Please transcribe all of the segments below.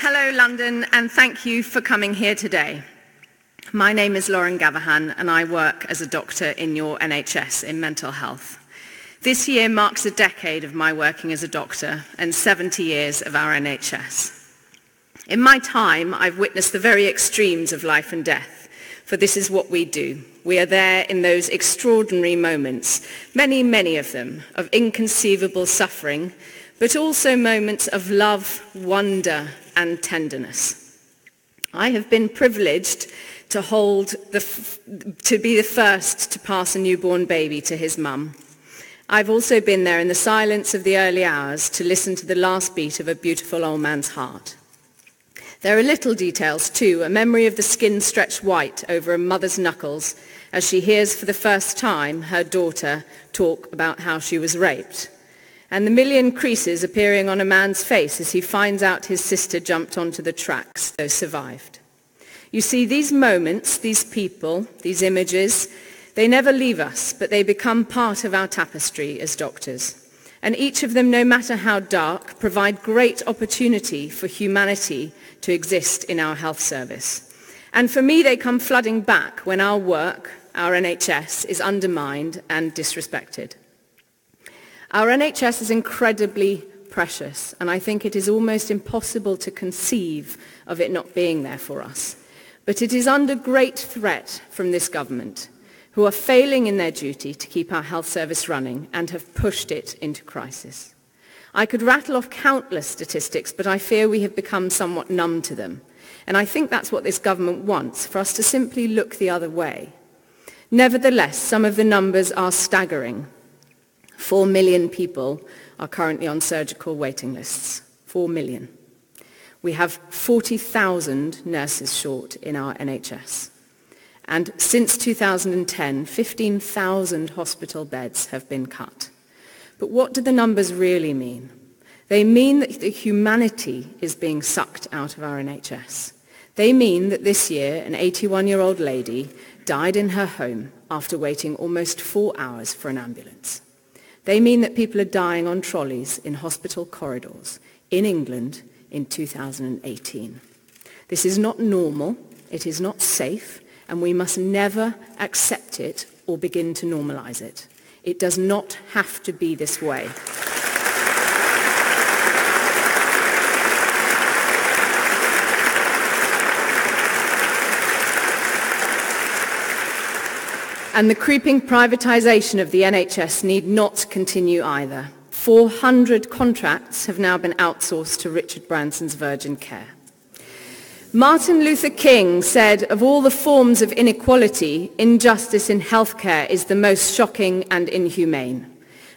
Hello London, and thank you for coming here today. My name is Lauren Gavaghan and I work as a doctor in your NHS in mental health. This year marks a decade of my working as a doctor and 70 years of our NHS. In my time, I've witnessed the very extremes of life and death, for this is what we do. We are there in those extraordinary moments, many, many of them, of inconceivable suffering, but also moments of love, wonder, and tenderness. I have been privileged to be the first to pass a newborn baby to his mum. I've also been there in the silence of the early hours to listen to the last beat of a beautiful old man's heart. There are little details too, a memory of the skin stretched white over a mother's knuckles as she hears for the first time her daughter talk about how she was raped, and the million creases appearing on a man's face as he finds out his sister jumped onto the tracks, though survived. You see, these moments, these people, these images, they never leave us, but they become part of our tapestry as doctors. And each of them, no matter how dark, provide great opportunity for humanity to exist in our health service. And for me, they come flooding back when our work, our NHS, is undermined and disrespected. Our NHS is incredibly precious, and I think it is almost impossible to conceive of it not being there for us. But it is under great threat from this government, who are failing in their duty to keep our health service running and have pushed it into crisis. I could rattle off countless statistics, but I fear we have become somewhat numb to them. And I think that's what this government wants, for us to simply look the other way. Nevertheless, some of the numbers are staggering. 4 million people are currently on surgical waiting lists. 4 million. We have 40,000 nurses short in our NHS. And since 2010, 15,000 hospital beds have been cut. But what do the numbers really mean? They mean that the humanity is being sucked out of our NHS. They mean that this year, an 81-year-old lady died in her home after waiting almost 4 hours for an ambulance. They mean that people are dying on trolleys in hospital corridors in England in 2018. This is not normal, it is not safe, and we must never accept it or begin to normalize it. It does not have to be this way. And the creeping privatisation of the NHS need not continue either. 400 contracts have now been outsourced to Richard Branson's Virgin Care. Martin Luther King said, of all the forms of inequality, injustice in healthcare is the most shocking and inhumane.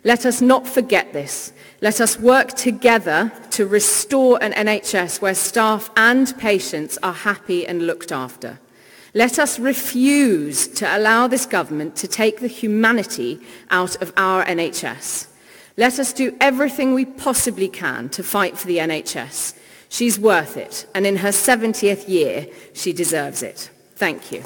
Let us not forget this. Let us work together to restore an NHS where staff and patients are happy and looked after. Let us refuse to allow this government to take the humanity out of our NHS. Let us do everything we possibly can to fight for the NHS. She's worth it, and in her 70th year, she deserves it. Thank you.